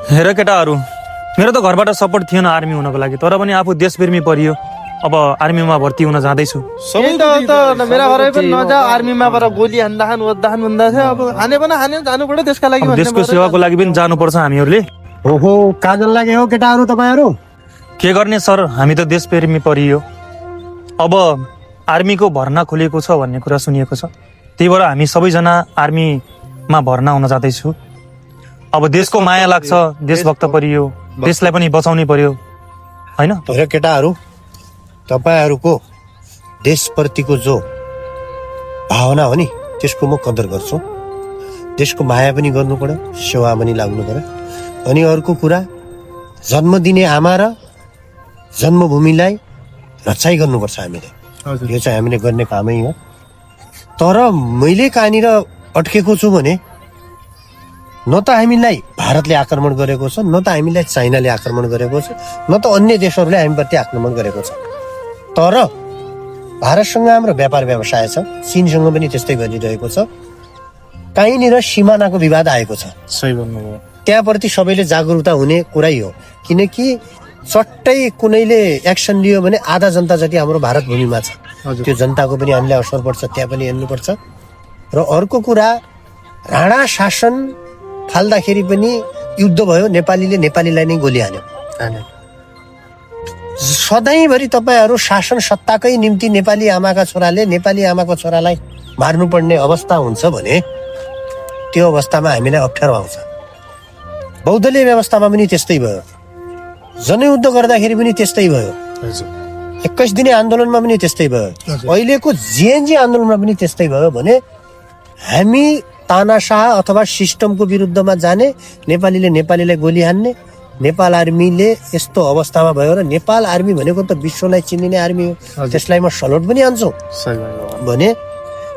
हेर केटाहरू, मेरो त घरबाट सपोर्ट थिएन आर्मी हुनको लागि, तर पनि आफू देशप्रेमी परियो। अब आर्मीमा भर्ती हुन जाँदैछु। मेरा घरै पनि नजा आर्मीमा पर गोली हान्दाखान वद्दाखान भन्दा थियो। अब हाने पनि हाने जानु पर्यो त्यसका लागि। देशको सेवाको लागि पनि जानुपर्छ हामीहरूले। ओहो काजल लागे हो केटाहरू तपाईँहरू? के गर्ने सर, हामी त देशप्रेमी परियो। अब आर्मीको भर्ना खोलिएको छ भन्ने कुरा सुनिएको छ, त्यही भएर हामी सबैजना आर्मीमा भर्ना हुन जाँदैछु। अब देशको माया लाग्छ, देशभक्त परियो, देशलाई पनि बचाउनै पर्यो हैन? हेर केटाहरू, तपाईँहरूको देशप्रतिको जो भावना हो नि त्यसको म कदर गर्छु। देशको माया पनि गर्नु पर्यो, सेवा पनि लाग्नु पर्यो। अनि अर्को कुरा, जन्म दिने आमा र जन्मभूमिलाई रक्षाइ गर्नुपर्छ हामीले। यो चाहिँ हामीले गर्ने कामै हो। तर मैले कहाँनिर अड्केको छु भने न त हामीलाई भारतले आक्रमण गरेको छ, न त हामीलाई चाइनाले आक्रमण गरेको छ, न त अन्य देशहरूले हामीप्रति आक्रमण गरेको छ। तर भारतसँग हाम्रो व्यापार व्यवसाय छ, चीनसँग पनि त्यस्तै गरिरहेको छ। कहीँनिर सिमानाको विवाद आएको छ। सही भन्नुभयो। त्यहाँप्रति सबैले जागरुकता हुने कुरै हो, किनकि चट्टै कुनैले एक्सन लियो भने आधा जनता जति हाम्रो भारत भूमिमा छ, त्यो जनताको पनि हामीलाई असर पर्छ, त्यहाँ पनि हेर्नुपर्छ। र अर्को कुरा, राणा शासन फाल्दाखेरि पनि युद्ध भयो, नेपालीले नेपालीलाई नै गोली हान्यो। सधैँभरि तपाईँहरू शासन सत्ताकै निम्ति नेपाली आमाका छोराले नेपाली आमाको छोरालाई मार्नुपर्ने अवस्था हुन्छ भने त्यो अवस्थामा हामीलाई अप्ठ्यारो आउँछ। बौद्धले व्यवस्थामा पनि त्यस्तै भयो, जनयुद्ध गर्दाखेरि पनि त्यस्तै भयो, 21 दिने आन्दोलनमा पनि त्यस्तै भयो, अहिलेको जिएनजी आन्दोलनमा पनि त्यस्तै भयो। भने हामी तानाशाह अथवा सिस्टमको विरुद्धमा जाने, नेपालीले नेपालीलाई गोली हान्ने, नेपाल आर्मीले यस्तो अवस्थामा भयो। र नेपाल आर्मी भनेको त विश्वलाई चिनिने आर्मी हो, त्यसलाई म सलोट पनि हान्छु। भने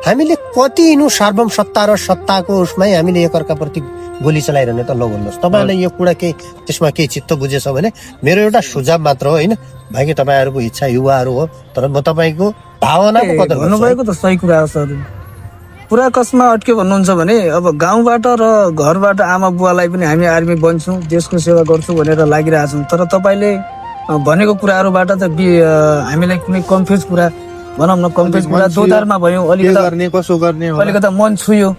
हामीले कति यिनु सार्वभौम सत्ता र सत्ताको उसमै हामीले एकअर्काप्रति गोली चलाइरहने त ल भन्नुहोस्। तपाईँहरूलाई यो कुरा केही त्यसमा केही चित्त बुझेछ भने मेरो एउटा सुझाव मात्र हो होइन, बाँकी तपाईँहरूको इच्छा युवाहरू हो, तर म तपाईँको भावनाको कदर गर्छु। भन्नुभएको त सही कुरा हो सर। पुरा कसमा अट्क्यो भन्नुहुन्छ भने अब गाउँबाट र घरबाट आमा बुवालाई पनि हामी आर्मी बन्छौँ, देशको सेवा गर्छौँ भनेर लागिरहेछौँ। तर तपाईँले भनेको कुराहरूबाट त हामीलाई कुनै कन्फ्युज कुरा, भनौँ न कन्फ्युज कुरा दोधारमा भयो, अलिकता मन छुयो।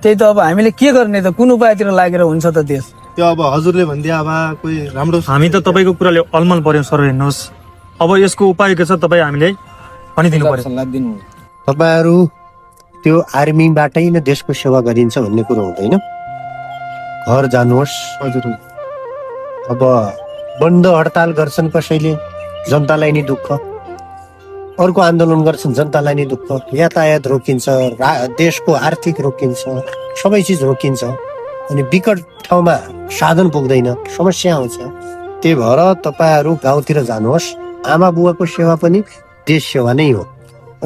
त्यही त अब हामीले के गर्ने त, कुन उपायतिर लागेर हुन्छ त देश? त्यो अब हजुरले भनिदिए अब कोही राम्रो। हामी त तपाईँको कुराले अलमल पर्यो सर। हेर्नुहोस्, अब यसको उपाय के छ तपाईँ हामीलाई भनिदिनु पर्यो। तपाईँहरू त्यो आर्मीबाटै नै देशको सेवा गरिन्छ भन्ने कुरो हुँदैन। घर जानुहोस्। हजुर, अब बन्द हडताल गर्छन् कसैले, जनतालाई नै दुःख, अर्को आन्दोलन गर्छन् जनतालाई नै दुःख, यातायात रोकिन्छ, देशको आर्थिक रोकिन्छ, सबै चिज रोकिन्छ। अनि विकट ठाउँमा साधन पुग्दैन, समस्या आउँछ। त्यही भएर तपाईँहरू गाउँतिर जानुहोस्। आमा बुवाको सेवा पनि देश सेवा नै हो।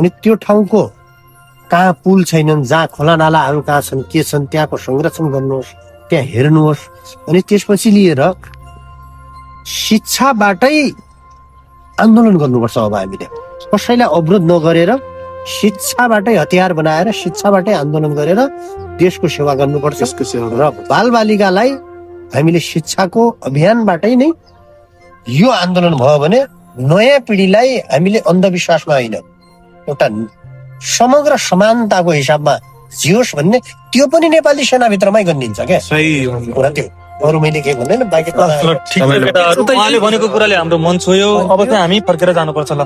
अनि त्यो ठाउँको कहाँ पुल छैनन्, जहाँ खोला नालाहरू कहाँ छन्, के छन्, त्यहाँको संरक्षण गर्नुहोस्, त्यहाँ हेर्नुहोस्। अनि त्यसपछि लिएर शिक्षाबाटै आन्दोलन गर्नुपर्छ। अब हामीले कसैलाई अवरोध नगरेर शिक्षाबाटै हतियार बनाएर शिक्षाबाटै आन्दोलन गरेर देशको सेवा गर्नुपर्छ। र बालबालिकालाई हामीले शिक्षाको अभियानबाटै नै यो आन्दोलन भयो भने नयाँ पिँढीलाई हामीले अन्धविश्वासमा होइन, एउटा समग्र समानताको हिसाबमा जियोस् भन्ने, त्यो पनि नेपाली सेनाभित्रमै गनिन्छ क्या। सही कुरा त्यो, अरू मैले केही भन्दैन। बाँकी उहाँले भनेको कुराले हाम्रो मन छोयो। अब चाहिँ हामी फर्केर जानुपर्छ। ल,